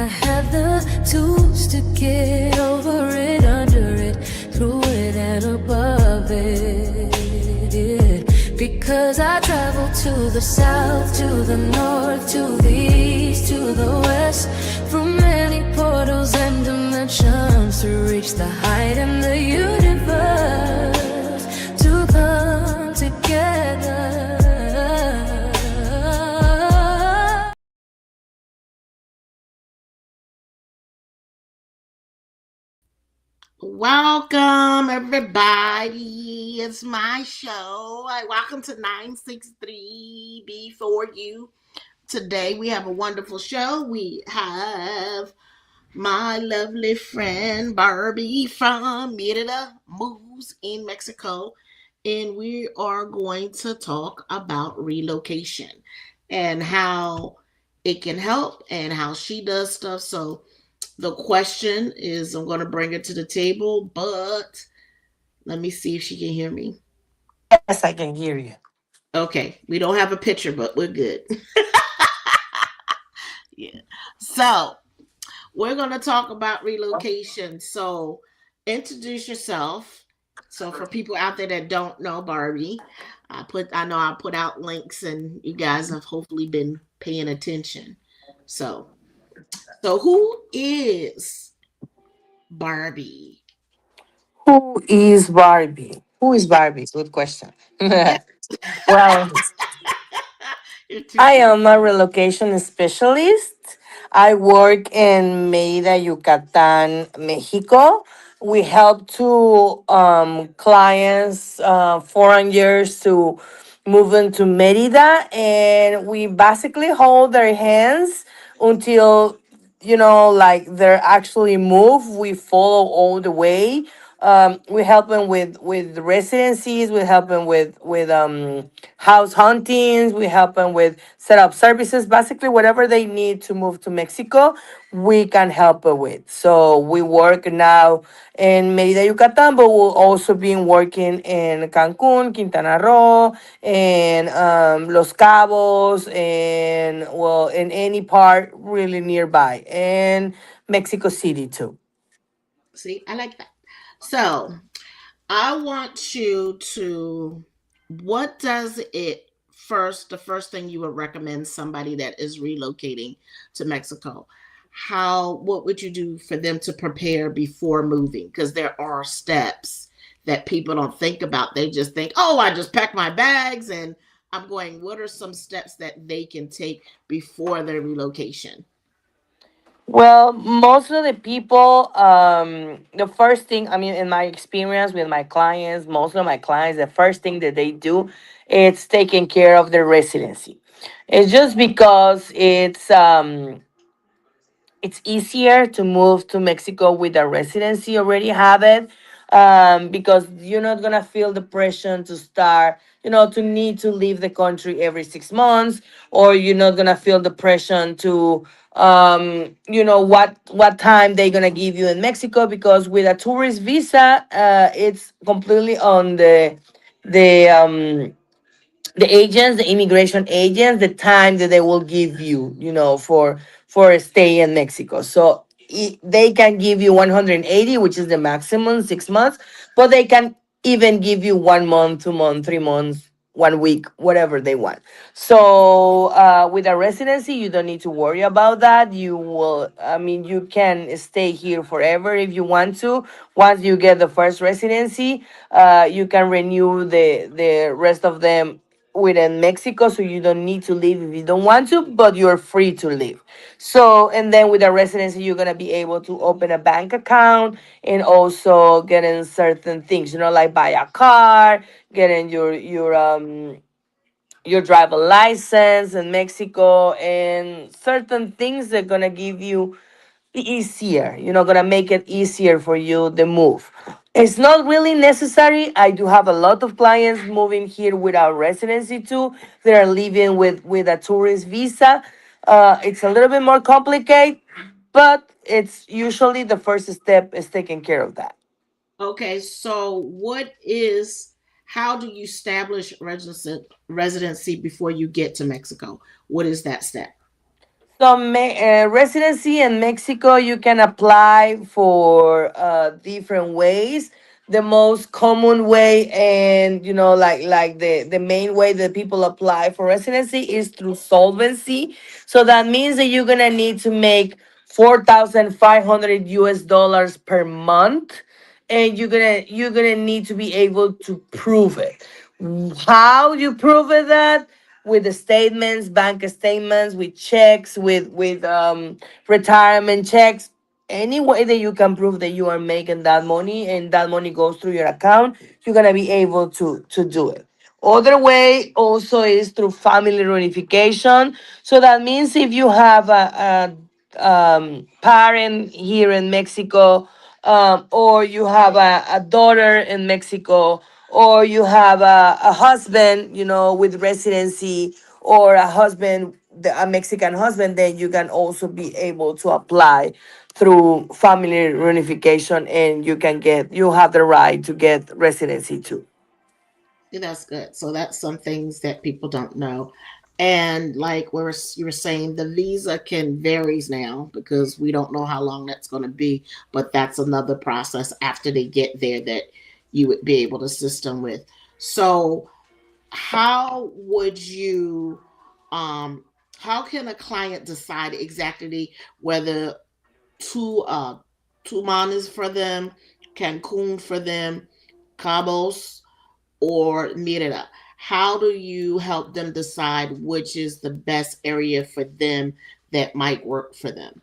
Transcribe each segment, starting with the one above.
I have the tools to get over it, under it, through it, and above it. Yeah. Because I travel to the south, to the north, to the east, to the west, through many portals and dimensions to reach the height in the universe, to come together. Welcome, everybody. It's my show. Welcome to 963 Before You. Today, we have a wonderful show. We have my lovely friend Barby from Merida Moves in Mexico. And we are going to talk about relocation and how it can help and how she does stuff. So, the question is I'm going to bring it to the table, but let me see if she can hear me. Yes, I can hear you. Okay, we don't have a picture, but we're good. Yeah. So, we're going to talk about relocation. So, introduce yourself. So, for people out there that don't know Barbie, I know I put out links and you guys have hopefully been paying attention. So, who is Barbie? Who is Barbie? Who is Yeah. Barbie? Good question. Yeah. Well, You're too I funny. am a relocation specialist. I work in Merida, Yucatan, Mexico. We help to clients, foreigners to move into Merida, and we basically hold their hands until like they're actually move. We follow all the way. We help them with residencies. We help them with house huntings. We help them with set up services. Basically, whatever they need to move to Mexico, we can help them with. So we work now in Merida, Yucatan, but we'll also be working in Cancun, Quintana Roo, and Los Cabos, and well, in any part really nearby, and Mexico City too. See, I like that. So, I want you to, what does it first, the first thing you would recommend somebody that is relocating to Mexico? What would you do for them to prepare before moving? Because there are steps that people don't think about. They just think, oh, I just pack my bags and I'm going. What are some steps that they can take before their relocation? Well, most of the people, the first thing, I mean, in my experience with my clients, most of my clients, the first thing that they do is taking care of their residency. It's just because it's easier to move to Mexico with a residency already have it, because you're not gonna feel the pressure to start, to need to leave the country every 6 months, or you're not gonna feel the pressure to, what time they're gonna give you in Mexico, because with a tourist visa, it's completely on the agents, the immigration agents, the time that they will give you, for a stay in Mexico. So they can give you 180, which is the maximum 6 months, but they can even give you 1 month, 2 months, 3 months, 1 week, whatever they want. So with a residency, you don't need to worry about that. I mean, you can stay here forever if you want to. Once you get the first residency, you can renew the rest of them within Mexico, so you don't need to leave if you don't want to, but you're free to leave. So, and then with a residency, you're gonna be able to open a bank account and also getting certain things, like buy a car, getting your driver license in Mexico, and certain things that gonna give you easier, gonna make it easier for you the move. It's not really necessary. I do have a lot of clients moving here without residency too. They're living with a tourist visa. It's a little bit more complicated, but it's usually the first step is taking care of that. Okay, so how do you establish residency before you get to Mexico? What is that step? So, residency in Mexico, you can apply for different ways. The most common way, and like the main way that people apply for residency is through solvency. So that means that you're gonna need to make 4,500 US dollars per month, and you're gonna need to be able to prove it. How you prove it? That with the statements, bank statements, with checks, with retirement checks, any way that you can prove that you are making that money and that money goes through your account, you're gonna be able to do it. Other way also is through family reunification. So that means if you have a parent here in Mexico, or you have a daughter in Mexico, or you have a husband, with residency, or a husband, a Mexican husband, then you can also be able to apply through family reunification, and you have the right to get residency too. Yeah, that's good. So that's some things that people don't know. And like where you were saying, the visa can varies now because we don't know how long that's going to be. But that's another process after they get there that you would be able to assist them with. So how would you, um, how can a client decide exactly whether two Tuman is for them, Cancun for them, Cabos or Merida? How do you help them decide which is the best area for them that might work for them?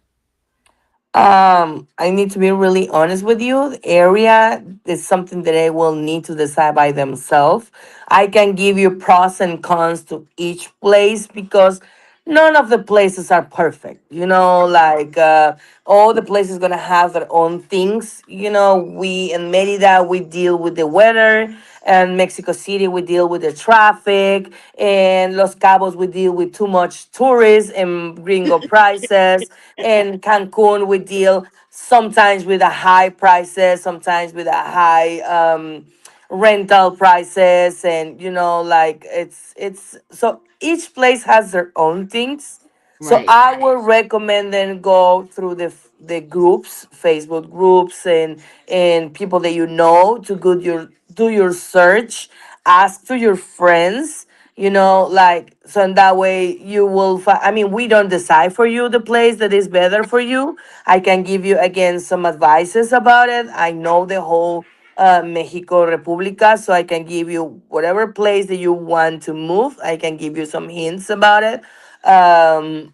I need to be really honest with you. The area is something that they will need to decide by themselves. I can give you pros and cons to each place because none of the places are perfect. Like all the places gonna have their own things. We in Merida we deal with the weather, and Mexico City we deal with the traffic, and Los Cabos we deal with too much tourists and gringo prices, and Cancun we deal sometimes with a high prices, sometimes with a high rental prices, and like it's so each place has their own things. So Right, I would recommend then go through the groups, Facebook groups, and people that to do your search, ask to your friends, like, so in that way you will I mean, we don't decide for you the place that is better for you. I can give you again some advices about it. I know the whole Mexico República, so I can give you whatever place that you want to move. I can give you some hints about it.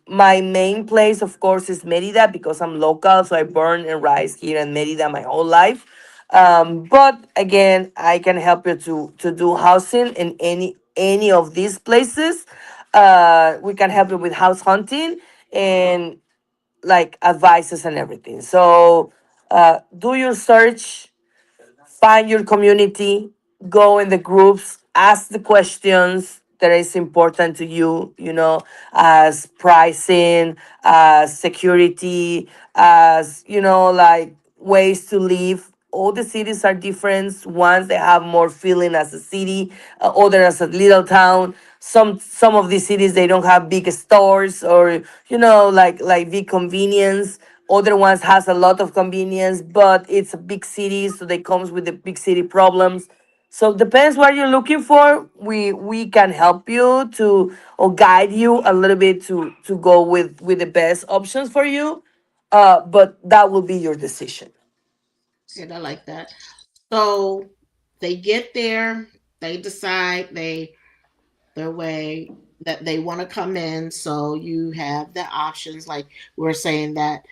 My main place, of course, is Merida because I'm local, so I born and rise here in Merida my whole life. But again, I can help you to do housing in any of these places. We can help you with house hunting and like advices and everything. So do your search, find your community, go in the groups, ask the questions that is important to you, as pricing, as security, as, like ways to live. All the cities are different. Ones they have more feeling as a city, other as a little town. Some of these cities they don't have big stores, or like big convenience. Other ones has a lot of convenience, but it's a big city, so they comes with the big city problems. So depends what you're looking for. We can help you to, or guide you a little bit to go with the best options for you. But that will be your decision. and I like that. So they get there, they decide their way that they want to come in. So you have the options, like we're saying that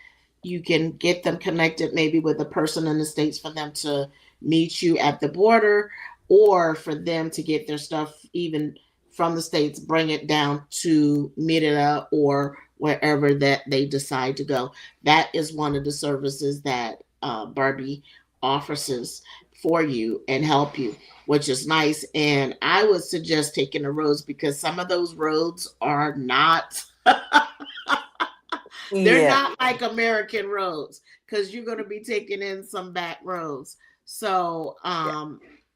you can get them connected maybe with a person in the States for them to meet you at the border, or for them to get their stuff even from the States, bring it down to Merida or wherever that they decide to go. That is one of the services that Barby offers for you and help you, which is nice. And I would suggest taking the roads because some of those roads are not they're Yeah. not like American roads because you're going to be taking in some back roads. So Yeah.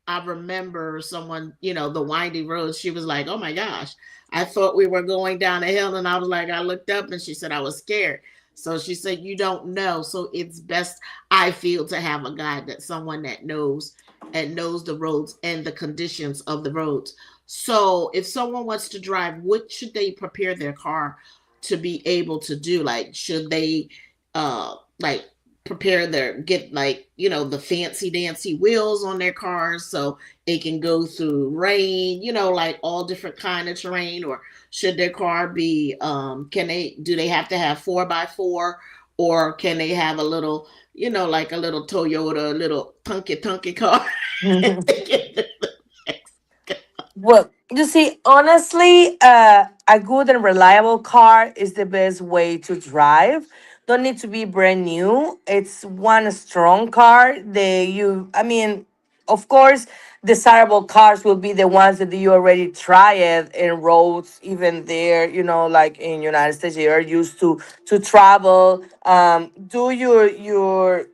I remember someone, the windy roads, she was like, oh my gosh. I thought we were going down a hill, and I was like, I looked up, and she said I was scared. So she said, you don't know. So it's best, I feel, to have a guide, that someone that knows and knows the roads and the conditions of the roads. So if someone wants to drive, what should they prepare their car to be able to do? Like, should they like prepare their, get, like, the fancy dancy wheels on their cars so it can go through rain, like all different kind of terrain? Or should their car be, can they, do they have to have 4x4, or can they have a little, like a little Toyota, a little tunky tunky car? Well, you see, honestly, a good and reliable car is the best way to drive. Don't need to be brand new. It's one strong car. I mean, of course, desirable cars will be the ones that you already tried in roads, even there, like in United States, you're used to travel. Do your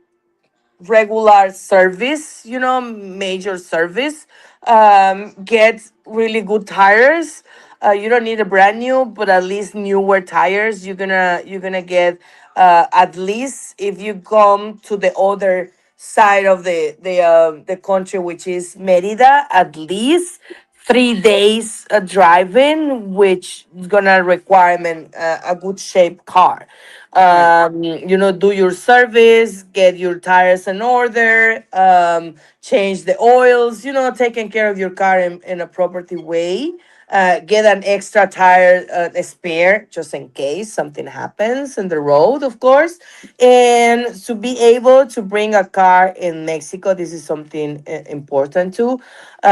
regular service, major service. Get really good tires. You don't need a brand new, but at least newer tires. You're gonna get at least, if you come to the other side of the country, which is Merida, at least 3 days driving, which is gonna requirement a good shape car. Right. Do your service, get your tires in order, change the oils, taking care of your car in a property way. Get an extra tire, a spare, just in case something happens in the road, of course. And to be able to bring a car in Mexico, this is something important too.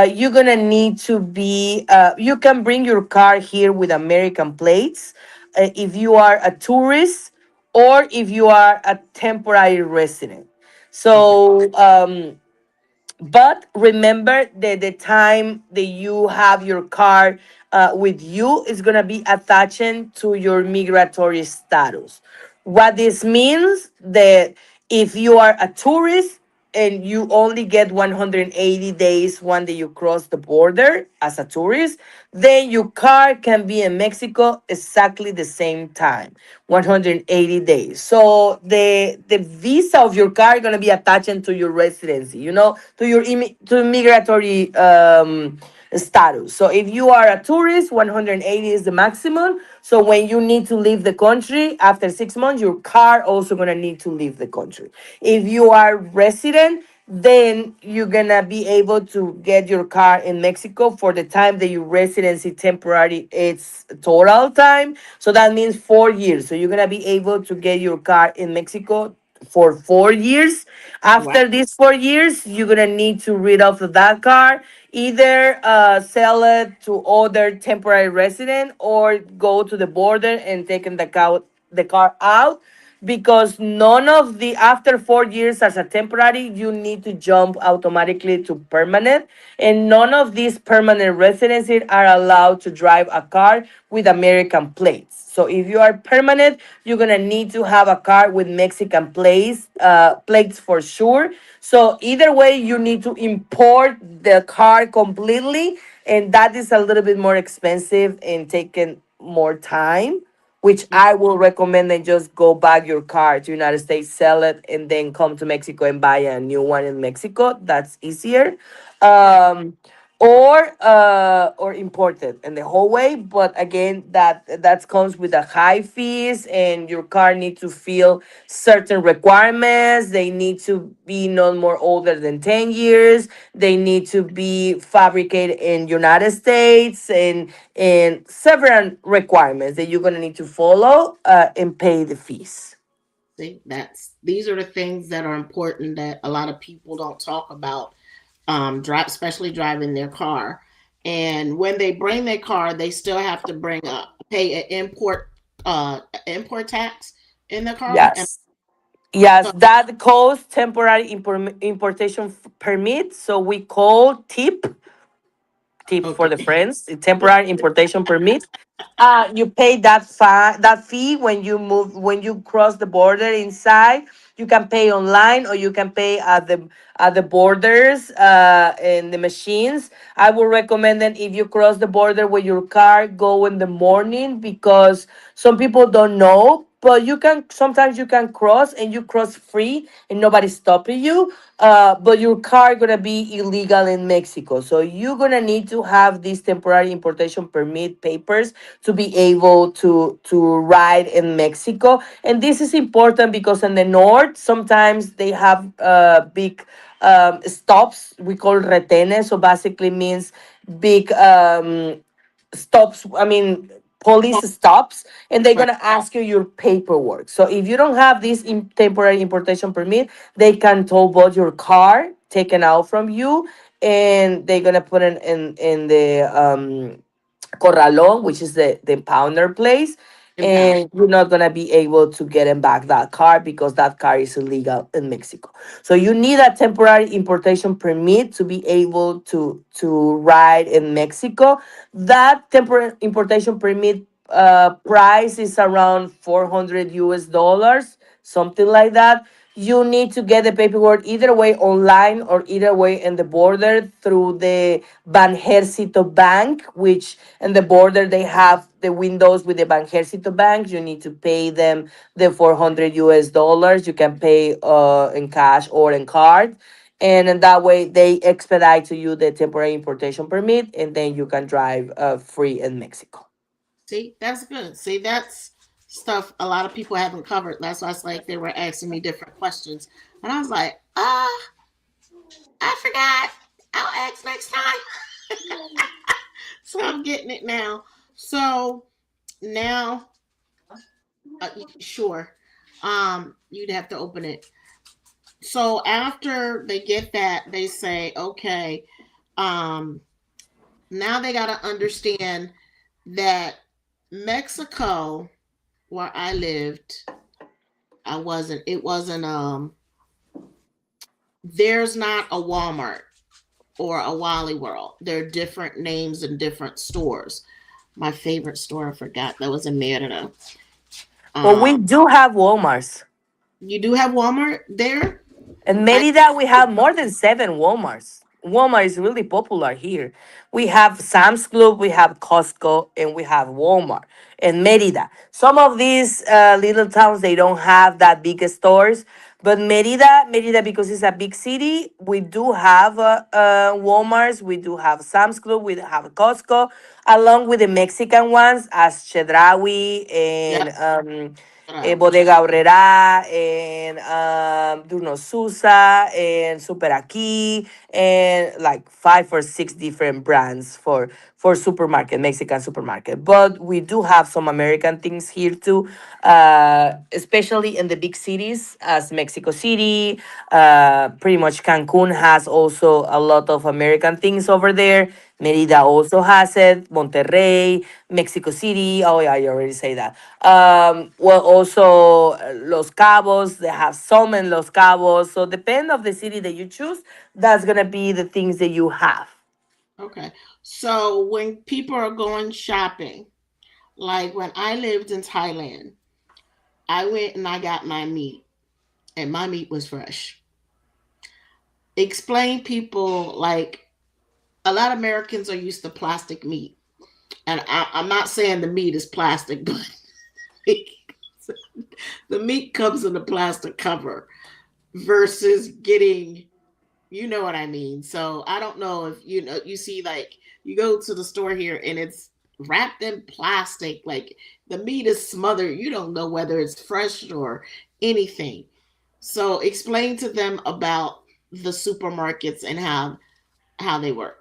You're gonna need to be, you can bring your car here with American plates if you are a tourist or if you are a temporary resident. Okay. So, but remember that the time that you have your car with you is going to be attaching to your migratory status. What this means, that if you are a tourist and you only get 180 days when you cross the border as a tourist, then your car can be in Mexico exactly the same time, 180 days. So the visa of your car is gonna be attached to your residency, to your to migratory status. So if you are a tourist, 180 is the maximum. So when you need to leave the country after 6 months, your car also gonna need to leave the country. If you are resident, then you're gonna be able to get your car in Mexico for the time that your residency temporary, it's total time. So that means 4 years. So you're gonna be able to get your car in Mexico for 4 years. Wow. After these 4 years, you're gonna need to rid off of that car, either sell it to other temporary resident or go to the border and taking the car out, because none of the, after 4 years as a temporary, you need to jump automatically to permanent, and none of these permanent residencies are allowed to drive a car with American plates. So if you are permanent, you're gonna need to have a car with Mexican plates for sure. So either way, you need to import the car completely, and that is a little bit more expensive and taking more time, which I will recommend that just go back your car to United States, sell it, and then come to Mexico and buy a new one in Mexico. That's easier. Um, or imported in the whole way. But again, that comes with a high fees, and your car needs to fill certain requirements. They need to be no more older than 10 years. They need to be fabricated in United States, and several requirements that you're gonna need to follow and pay the fees. See, these are the things that are important that a lot of people don't talk about. Drive, especially driving their car, and when they bring their car, they still have to pay an import tax in the car. And Yes. Yes, so, that calls temporary importation permit. So we call tip for Okay. the friends, a temporary importation permit. You pay that fee when you move, when you cross the border inside. You can pay online, or you can pay at the borders in the machines. I would recommend that if you cross the border with your car, go in the morning, because some people don't know. But you can, sometimes you can cross, and you cross free and nobody's stopping you. But your car gonna be illegal in Mexico, so you're gonna need to have these temporary importation permit papers to be able to ride in Mexico. And this is important because in the north sometimes they have big stops we call retenes. So basically means big stops. I mean, police stops, and they're Right. gonna ask you your paperwork. So if you don't have this temporary importation permit, they can tow both your car taken out from you, and they're gonna put it in the corralón, which is the pounder place, Impound. and you're not gonna be able to get him back that car because that car is illegal in Mexico. So you need a temporary importation permit to be able to ride in Mexico. That temporary importation permit price is around 400 US dollars, something like that. You need to get the paperwork either way online or either way in the border through the Banjercito Bank, which in the border they have the windows with the Banjercito Bank. You need to pay them the 400 US dollars. You can pay in cash or in card. And in that way, they expedite to you the temporary importation permit, and then you can drive free in Mexico. See, that's good. See, that's stuff a lot of people haven't covered. That's why it's like they were asking me different questions. And I was like, I forgot. I'll ask next time. So I'm getting it now. So now, sure, you'd have to open it. So after they get that, they say, okay, um, now they got to understand that Mexico, where I lived, it wasn't, there's not a Walmart or a Wally World. There are different names and different stores. My favorite store, I forgot, that was in Merida. But we Um, do have Walmarts. you do have Walmart there? In I Merida, we have more than seven Walmarts. Walmart is really popular here. We have Sam's Club, we have Costco, and we have Walmart in Merida. Some of these little towns, they don't have that big stores, but Merida, because it's a big city, we do have Walmarts, we do have Sam's Club, we have Costco, along with the Mexican ones as Chedraui and Yep. Bodega Aurrera and Bruno Sousa and Super Aquí, and like five or six different brands for supermarket, Mexican supermarket. But we do have some American things here too, especially in the big cities as Mexico City. Pretty much Cancun has also a lot of American things over there. Merida also has it. Monterrey, Mexico City. Oh yeah, you already say that. Well, also Los Cabos. They have some in Los Cabos. So depend of the city that you choose, that's gonna be the things that you have. Okay. So when people are going shopping, like when I lived in Thailand, I went and I got my meat, and my meat was fresh. Explain people like a lot of Americans are used to plastic meat, and I'm not saying the meat is plastic, but the meat comes in a plastic cover versus getting, you know what I mean. So I don't know if you see, like, you go to the store here and it's wrapped in plastic, like the meat is smothered. You don't know whether it's fresh or anything. So explain to them about the supermarkets and how they work.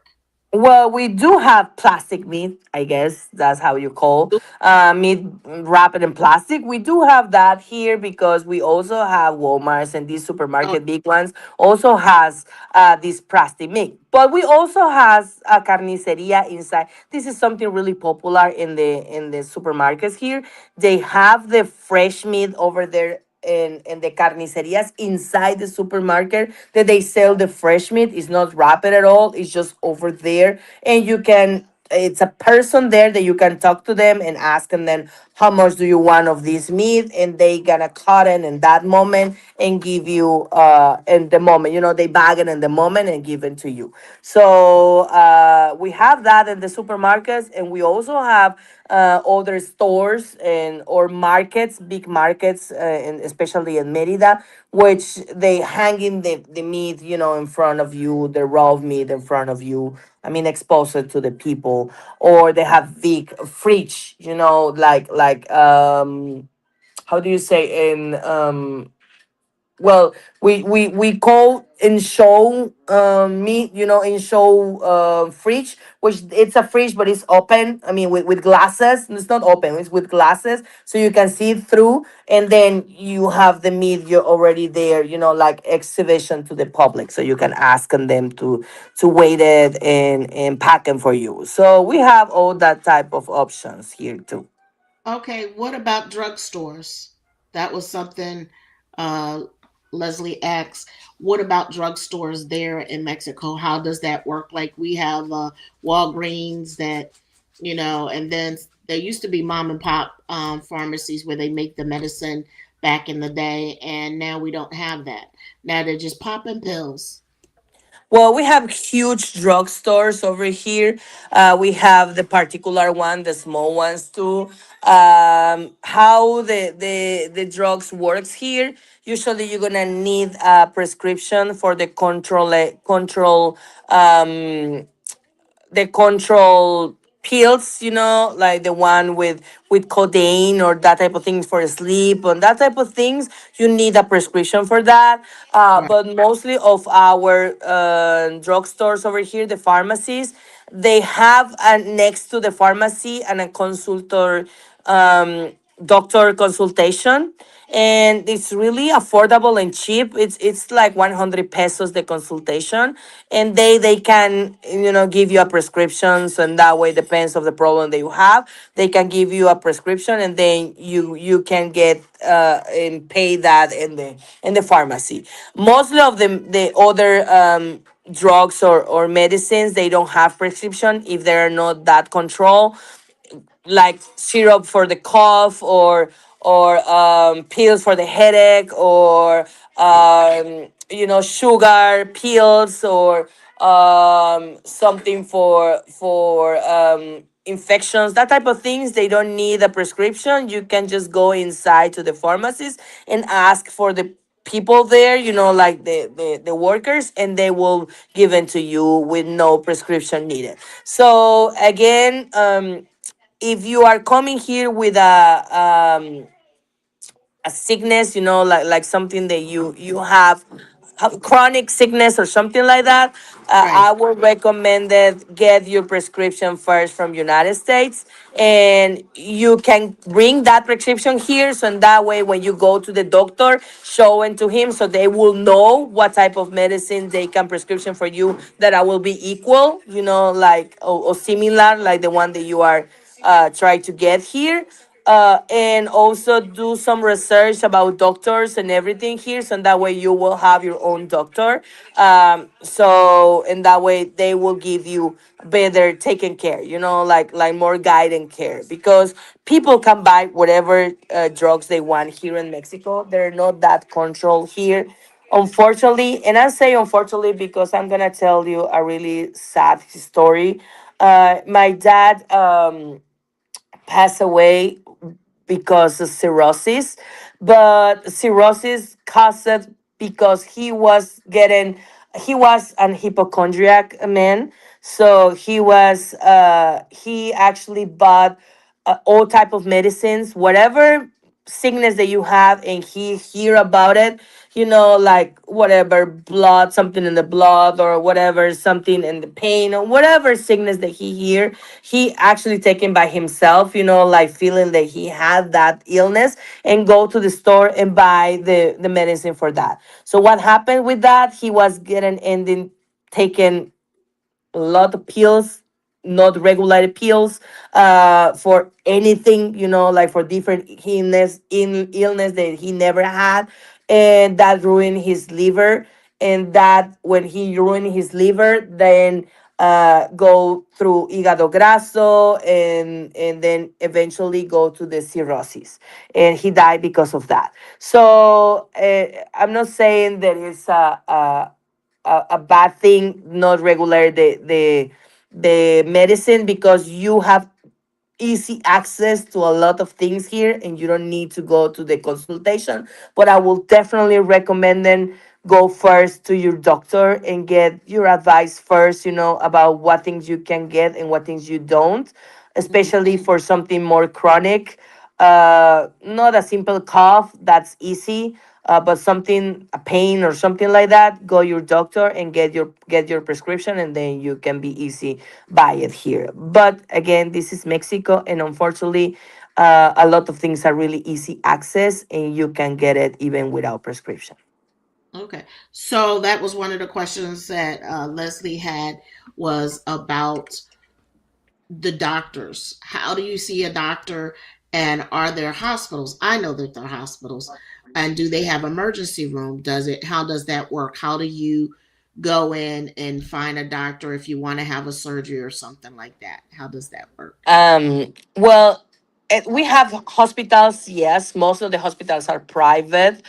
Well, we do have plastic meat, I guess that's how you call meat wrapped in plastic. We do have that here because we also have Walmarts, and these Oh, supermarket big ones also has this plastic meat. But we also has a carniceria inside. This is something really popular in the supermarkets here. They have the fresh meat over there in the carnicerias inside the supermarket that they sell the fresh meat. It's not wrapped at all. It's just over there, and you can. It's a person there that you can talk to them and ask them then how much do you want of this meat, and they gonna cut it in that moment and give you in the moment. They bag it in the moment and give it to you. So we have that in the supermarkets, and we also have other stores and or markets, big markets, and especially in Merida, which they hanging the meat, in front of you, the raw meat in front of you. I mean, expose it to the people, or they have big fridge, how do you say in well, we call in show meat, in show fridge, which it's a fridge but it's open. I mean, with glasses. It's not open, it's with glasses, so you can see through, and then you have the meat you're already there, like exhibition to the public, so you can ask them to wait it and pack them for you. So we have all that type of options here too. Okay, what about drugstores? That was something uh, Leslie asked. What about drugstores there in Mexico? How does that work? Like we have Walgreens that, and then there used to be mom and pop pharmacies where they make the medicine back in the day, and now we don't have that. Now they're just popping pills. Well, we have huge drugstores over here. We have the particular one, the small ones too. How the drugs works here? Usually, you're gonna need a prescription for the control pills, like the one with codeine or that type of things for sleep and that type of things. You need a prescription for that. Right. But mostly of our drugstores over here, the pharmacies, they have next to the pharmacy and a consultor, doctor consultation, and it's really affordable and cheap. It's like 100 pesos the consultation, and they can, give you a prescriptions, and that way depends of the problem that you have. They can give you a prescription, and then you can get and pay that in the pharmacy. Mostly of the other drugs or medicines, they don't have prescription if they're not that control, like syrup for the cough, or pills for the headache, or sugar pills, or something for infections, that type of things. They don't need a prescription. You can just go inside to the pharmacist and ask for the people there, like the workers, and they will give it to you with no prescription needed. So again, if you are coming here with a sickness, like something that you have chronic sickness or something like that, I Right. would recommend that get your prescription first from United States, and you can bring that prescription here. So in that way, when you go to the doctor, show it to him, so they will know what type of medicine they can prescription for you that I will be equal, like or similar, like the one that you are try to get here, and also do some research about doctors and everything here, so that way you will have your own doctor. So in that way they will give you better taken care, like more guiding care, because people can buy whatever drugs they want here in Mexico. They're not that controlled here, unfortunately. And I say unfortunately because I'm gonna tell you a really sad story. My dad passed away because of cirrhosis, but cirrhosis caused because he was an hypochondriac man. So he actually bought all type of medicines, whatever sickness that you have, and he hear about it, like whatever blood, something in the blood, or whatever, something in the pain, or whatever sickness that he hear, he actually taken by himself, like feeling that he had that illness, and go to the store and buy the medicine for that. So what happened with that, he was getting ending taking a lot of pills, not regular pills for anything, like for different illness that he never had, and that ruined his liver. And that when he ruined his liver, then go through hígado graso, and then eventually go to the cirrhosis, and he died because of that. So I'm not saying that it's a bad thing not regular the medicine, because you have easy access to a lot of things here, and you don't need to go to the consultation. But I will definitely recommend them go first to your doctor and get your advice first, about what things you can get and what things you don't, Mhm. especially for something more chronic. Not a simple cough, that's easy. But something, a pain or something like that, go your doctor and get your prescription, and then you can be easy buy it here. But again, this is Mexico, and unfortunately, a lot of things are really easy access, and you can get it even without prescription. Okay. So that was one of the questions that Leslie had, was about the doctors. How do you see a doctor, and are there hospitals? I know that there are hospitals. And do they have emergency room? How does that work? How do you go in and find a doctor if you want to have a surgery or something like that? How does that work? Well, we have hospitals. Yes, most of the hospitals are private.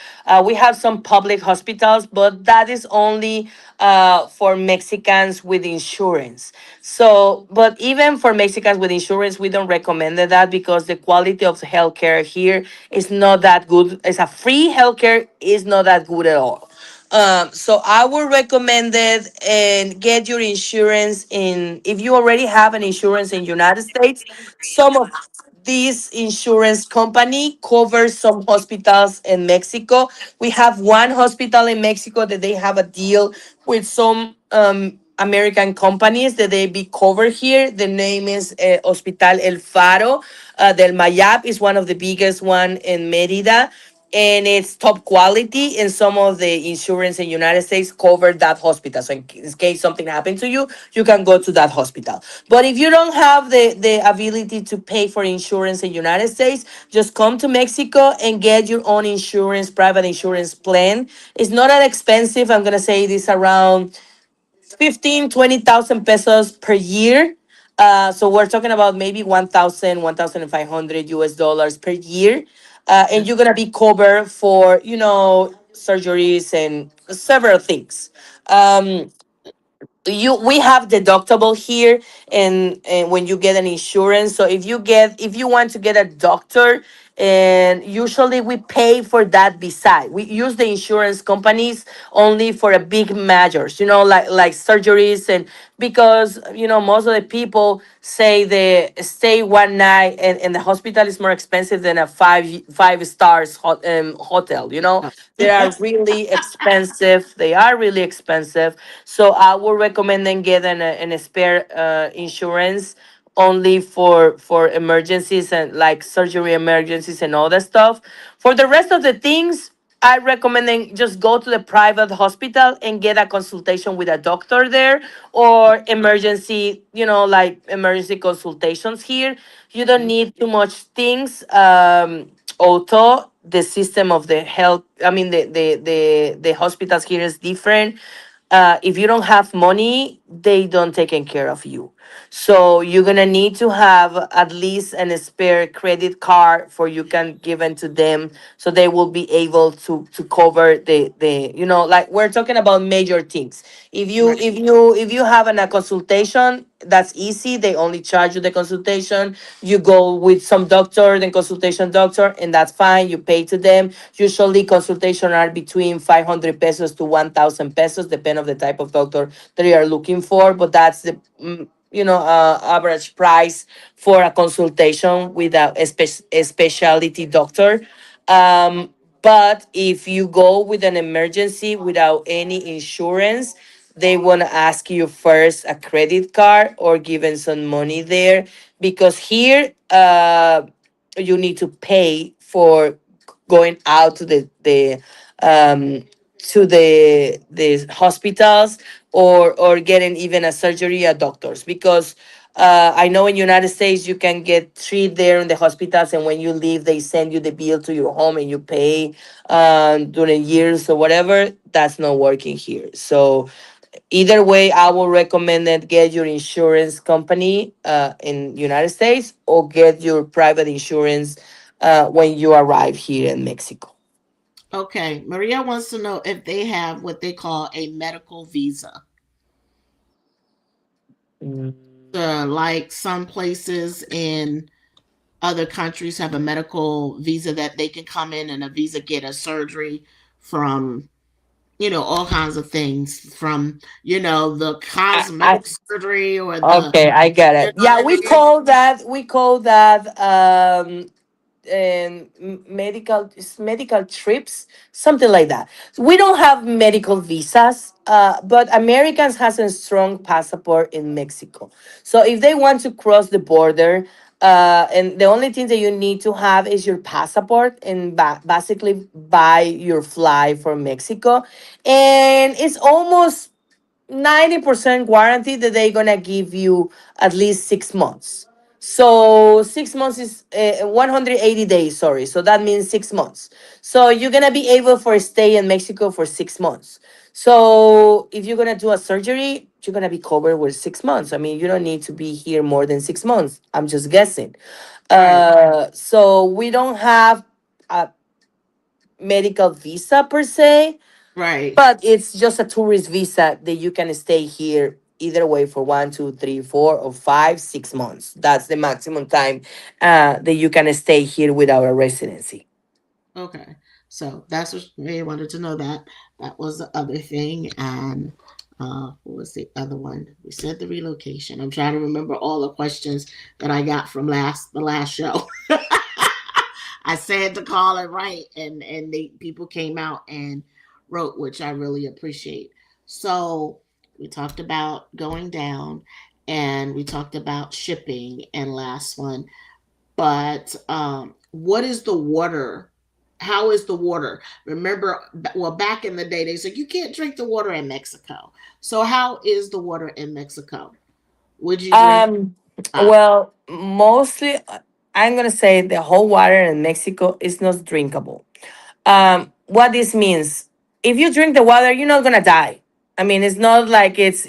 We have some public hospitals, but that is only for Mexicans with insurance. So, but even for Mexicans with insurance, we don't recommend that, because the quality of healthcare here is not that good. It's a free healthcare is not that good at all. So I would recommend it, and get your insurance in. If you already have an insurance in United States, some of these insurance company covers some hospitals in Mexico. We have one hospital in Mexico that they have a deal with some American companies that they be covered here. The name is Hospital El Faro del Mayab, is one of the biggest one in Merida, and it's top quality, and some of the insurance in United States cover that hospital, so in case something happened to you, you can go to that hospital. But if you don't have the ability to pay for insurance in United States, just come to Mexico and get your own insurance, private insurance plan. It's not that expensive. I'm gonna say it is around 15, 20,000 pesos per year. So we're talking about maybe 1,500 US dollars per year. And you're gonna be covered for, surgeries and several things. Um, we have deductible here, and when you get an insurance. So if you want to get a doctor, and usually we pay for that beside, we use the insurance companies only for a big measures, like surgeries. And because most of the people say they stay one night, and the hospital is more expensive than a five stars hotel. They are really expensive. They are really expensive. So I would recommend them get an spare insurance only for emergencies, and like surgery emergencies and all that stuff. For the rest of the things, I recommend them just go to the private hospital and get a consultation with a doctor there, or emergency, like emergency consultations here. You don't need too much things. Although the system of the health, I mean, the hospitals here is different. If you don't have money, they don't taking care of you. So you're gonna need to have at least an spare credit card for you can give it to them, so they will be able to cover the like we're talking about major things. If you Right. if you if you have a consultation, that's easy. They only charge you the consultation. You go with some doctor, then consultation doctor, and that's fine. You pay to them. Usually consultation are between 500 pesos to 1,000 pesos, depend of the type of doctor that you are looking for. But that's the average price for a consultation with a specialty doctor. But if you go with an emergency without any insurance, they want to ask you first a credit card or given some money there, because here you need to pay for going out um to the hospitals, or getting even a surgery at doctors, because I know in United States you can get treated there in the hospitals, and when you leave, they send you the bill to your home and you pay during years or whatever. That's not working here. So either way, I will recommend that get your insurance company in United States or get your private insurance when you arrive here in Mexico. Okay, Maria wants to know if they have what they call a medical visa. Mm. Like some places in other countries have a medical visa that they can come in and a visa get a surgery from, all kinds of things from, the I cosmetic surgery or the, okay, I get you it. know Yeah, what I mean? we call that medical, it's medical trips, something like that. We don't have medical visas, but Americans has a strong passport in Mexico. So if they want to cross the border, and the only thing that you need to have is your passport and basically buy your flight from Mexico, and it's almost 90% guarantee that they're gonna give you at least 6 months. So 6 months is 180 days, sorry. So that means 6 months. So you're gonna be able for stay in Mexico for 6 months. So if you're gonna do a surgery, you're gonna be covered with 6 months. I mean, you don't need to be here more than 6 months. I'm just guessing. Right, So we don't have a medical visa per se, right. but it's just a tourist visa that you can stay here either way for 1, 2, 3, 4, or 5, 6 months. That's the maximum time that you can stay here without a residency. Okay. So that's what Maria wanted to know that. That was the other thing. And what was the other one? We said the relocation. I'm trying to remember all the questions that I got from the last show. I said to call it right, and they people came out and wrote, which I really appreciate. So we talked about going down, and we talked about shipping, and last one. But what is the water? How is the water? Remember, well, back in the day, they said you can't drink the water in Mexico. So how is the water in Mexico? Would you drink? Um, Uh, well, mostly, I'm gonna say the whole water in Mexico is not drinkable. What this means, if you drink the water, you're not gonna die. I mean, it's not like it's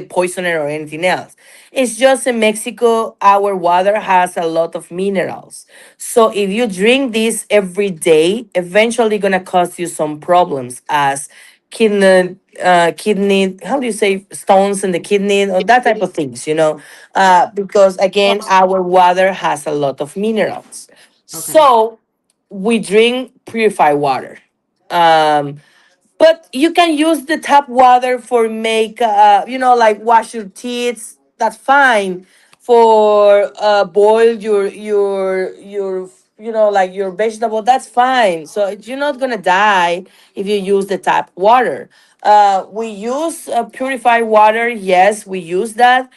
poison or anything else. It's just in Mexico, our water has a lot of minerals. So if you drink this every day, eventually gonna cause you some problems as kidney, how do you say, stones in the kidney or that type of things, because again, oh, our water has a lot of minerals. okay. So we drink purified water. Um, but you can use the tap water for make like wash your teeth. That's fine. For boil your like your vegetable. That's fine. So you're not gonna die if you use the tap water. We use purified water. Yes, we use that.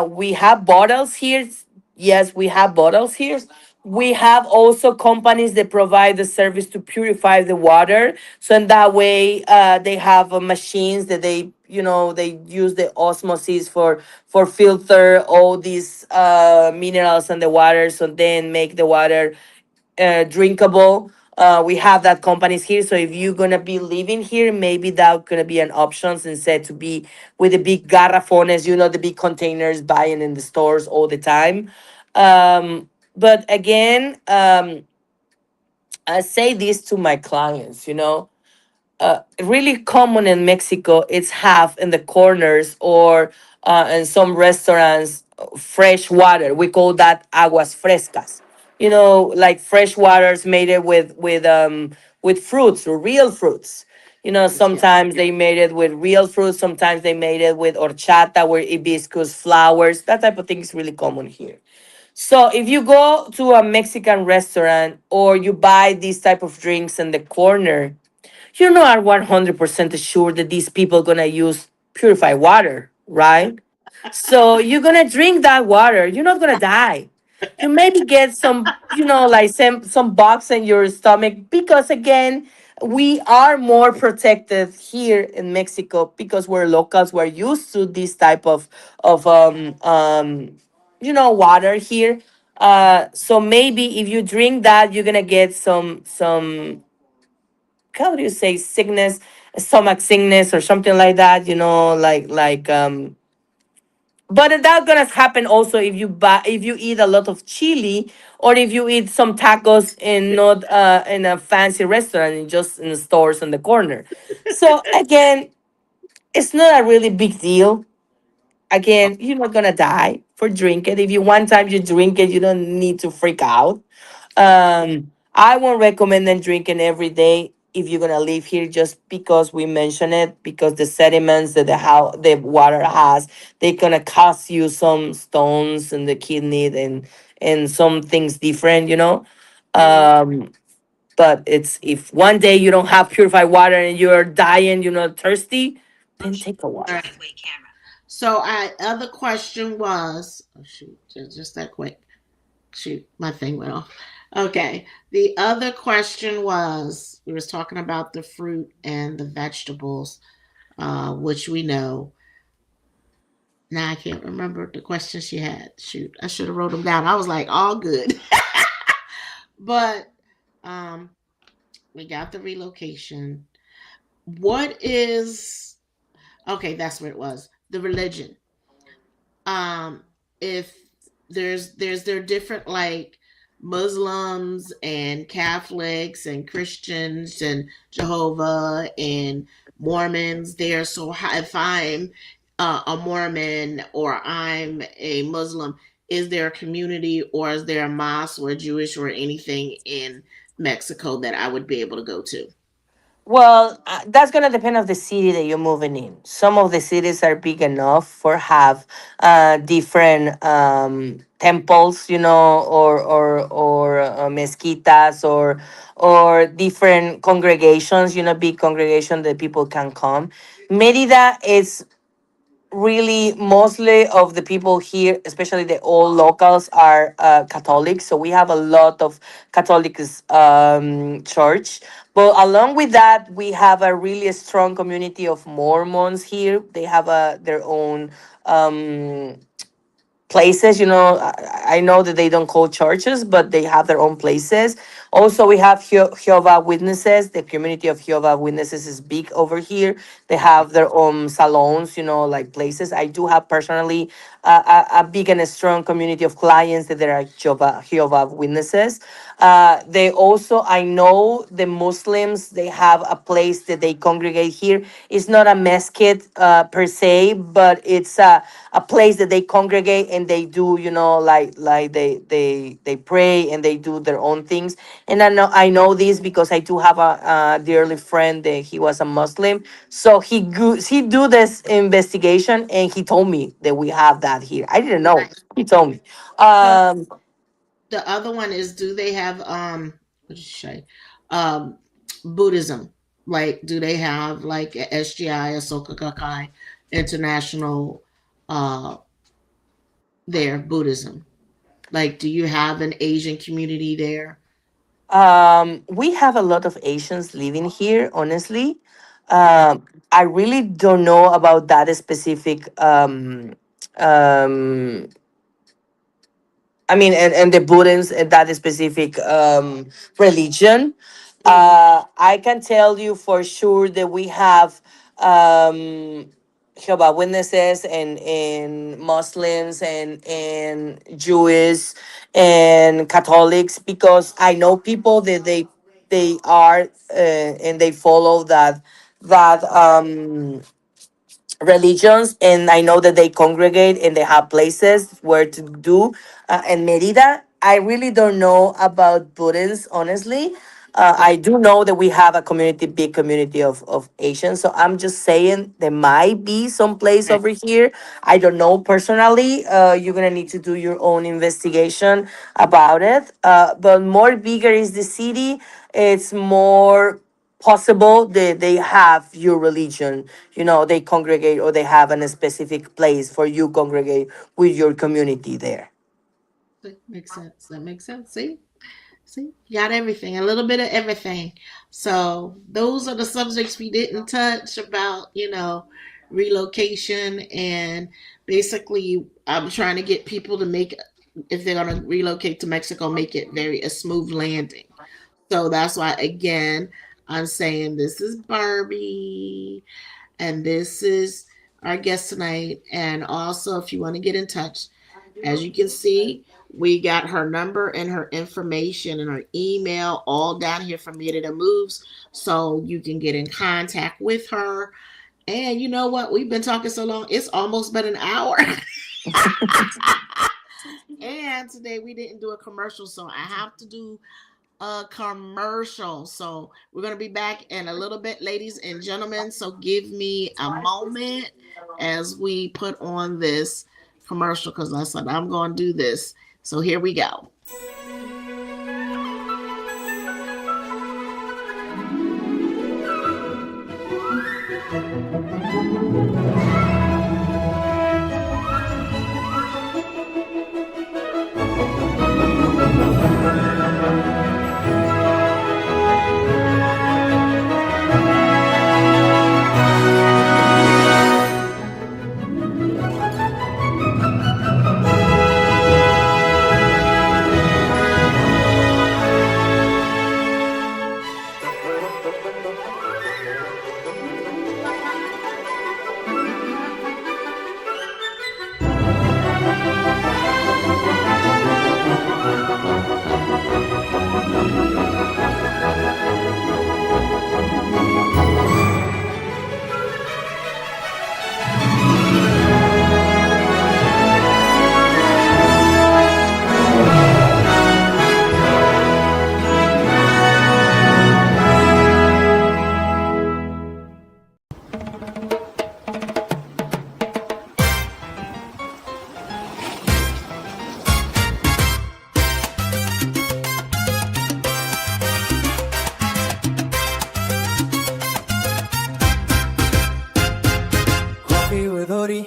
We have bottles here. Yes, we have bottles here. We have also companies that provide the service to purify the water. So in that way, they have machines that they use the osmosis for filter all these minerals in the water, so then make the water drinkable. We have that companies here. So if you're gonna be living here, maybe that gonna be an option instead to be with the big garrafones, the big containers buying in the stores all the time. But again, I say this to my clients, really common in Mexico. It's have in the corners or in some restaurants fresh water. We call that aguas frescas. Like fresh waters made it with fruits or real fruits. Yeah. Sometimes they made it with real fruits. Sometimes they made it with horchata, where hibiscus flowers. That type of thing is really common here. So if you go to a Mexican restaurant or you buy these type of drinks in the corner, you're not 100% sure that these people gonna use purified water, right? So you're gonna drink that water. You're not gonna die. You maybe get some, like some bugs in your stomach because again, we are more protected here in Mexico because we're locals. We're used to this type of water here. So maybe if you drink that, you're gonna get some how do you say sickness, stomach sickness or something like that. But that's gonna happen also if you eat a lot of chili, or if you eat some tacos in not in a fancy restaurant, and just in the stores on the corner. So again, it's not a really big deal. Again, you're not gonna die for drinking. If you one time you drink it, you don't need to freak out. I won't recommend them drinking every day if you're gonna live here, just because we mention it, because the sediments that the water has, they're gonna cause you some stones in the kidney, and some things different. Mm. Um, but it's if one day you don't have purified water and you're dying, you're not thirsty, then take a All water. right. So I other question was, oh shoot, just that quick. Shoot, my thing went off. Okay. The other question was, we was talking about the fruit and the vegetables, which we know. Now I can't remember the question she had. Shoot, I should have wrote them down. I was like, all good. But um, we got the relocation. What is okay? That's what it was. The religion. um if there are different, like, Muslims and Catholics and Christians and Jehovah and Mormons there. So if I'm a Mormon or I'm a Muslim, is there a community or is there a mosque or Jewish or anything in Mexico that I would be able to go to? Well, that's gonna depend of the city that you're moving in. Some of the cities are big enough for have different temples, or mezquitas, or different congregations, big congregation that people can come. Merida is really mostly of the people here, especially the old locals, are Catholics. So we have a lot of Catholic church. But along with that, we have a really strong community of Mormons here. They have their own um, places. I know that they don't call churches, but they have their own places. Also, we have Jehovah Witnesses. The community of Jehovah Witnesses is big over here. They have their own salons, like places. I do have personally a big and a strong community of clients that are Jehovah Witnesses. They also, I know the Muslims, they have a place that they congregate here. It's not a mosque per se, but it's a place that they congregate, and they do, like they pray, and they do their own things. And I know this because I do have a dearly friend that he was a Muslim. So he do this investigation, and he told me that we have that here. I didn't know. Right. He told me. The Um, the other one is, do they have what did you say? Um Buddhism. Like, do they have like a SGI, Asoka Gakkai International, uh there, Buddhism? Like, do you have an Asian community there? we have a lot of Asians living here, honestly. I really don't know about that specific um, I mean, and the Buddhists and that specific religion. Mm-hmm. I can tell you for sure that we have um, Jehovah Witnesses, and Muslims, and Jewish and Catholics, because I know people that they are and they follow that religions, and I know that they congregate and they have places where to do. In Merida, I really don't know about Buddhists, honestly. I do know that we have a big community of Asians. So I'm just saying there might be some place Right. over here. I don't know personally. You're gonna need to do your own investigation about it. But more bigger is the city. It's more possible they have your religion, they congregate, or they have a specific place for you congregate with your community there. That makes sense. That makes sense. See? See, you got everything, a little bit of everything. So those are the subjects we didn't touch about, relocation. And basically I'm trying to get people to make, if they're going to relocate to Mexico, make it a smooth landing. So that's why, again, I'm saying this is Barbie and this is our guest tonight. And also, if you want to get in touch, as you can see, we got her number and her information and her email all down here from Merida Moves, so you can get in contact with her. And you know what? We've been talking so long; it's almost been an hour. And today we didn't do a commercial, so I have to do a commercial. So we're going to be back in a little bit, ladies and gentlemen. So give me a moment as we put on this commercial, because I said I'm going to do this. So here we go.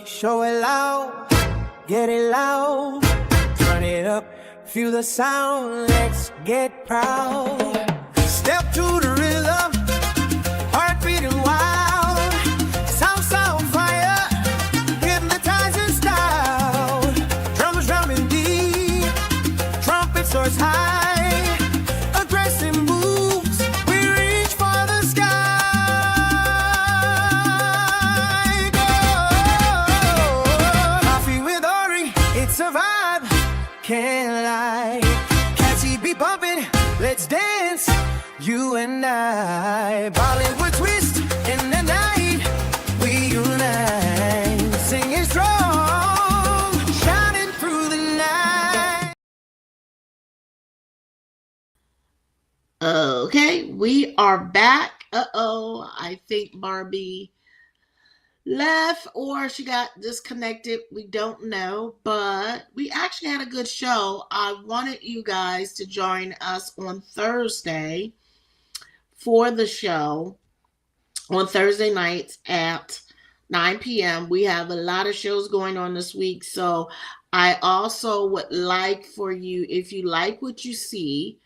Show it loud, get it loud, turn it up, feel the sound, let's get proud. Step to the rhythm, heart beating wild, sounds on fire, hypnotizing style. Drums drumming deep, trumpet soars high, aggressive moves, we reach for the sky. It's a vibe, can't lie. Catchy beat bumping, let's dance, you and I. Bollywood twist in the night, we unite. Singing strong, shining through the night. Okay, we are back. I think Barbie left or she got disconnected. We don't know, but we actually had a good show. I wanted you guys to join us on Thursday for the show on Thursday nights at 9 p.m. We have a lot of shows going on this week, so I also would like for you, if you like what you see,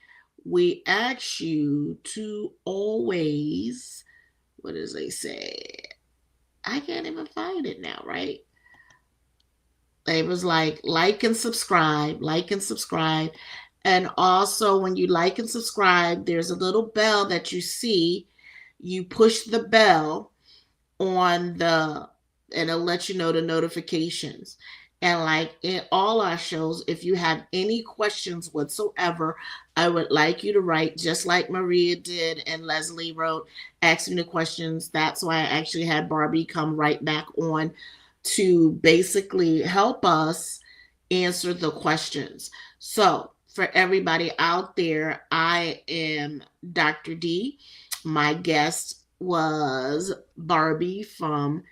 we ask you to always, what does they say? I can't even find it now, right? It was like and subscribe, like and subscribe. And also when you like and subscribe, there's a little bell that you see. You push the bell and it'll let you know the notifications. And like in all our shows, if you have any questions whatsoever, I would like you to write, just like Maria did and Leslie wrote, ask me the questions. That's why I actually had Barbie come right back on to basically help us answer the questions. So for everybody out there, I am Dr. D. My guest was Barbie from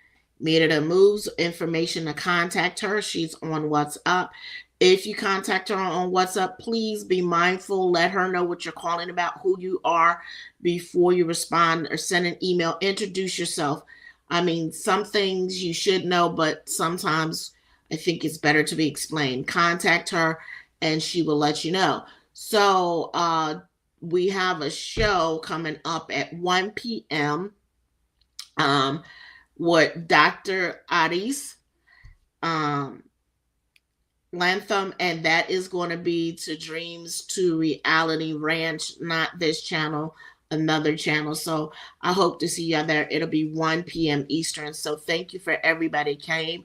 Merida Moves. Information to contact her, she's on WhatsApp. If you contact her on WhatsApp, please be mindful. Let her know what you're calling about, who you are, before you respond or send an email. Introduce yourself. I mean, some things you should know, but sometimes I think it's better to be explained. Contact her and she will let you know. So we have a show coming up at 1 p.m. With Dr. Addis Lantham, and that is going to be To Dreams to Reality Ranch, not this channel, another channel. So I hope to see you there. It'll be 1 p.m. Eastern. So thank you for everybody came.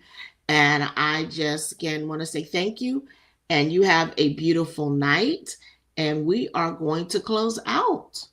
And I just again want to say thank you. And you have a beautiful night. And we are going to close out.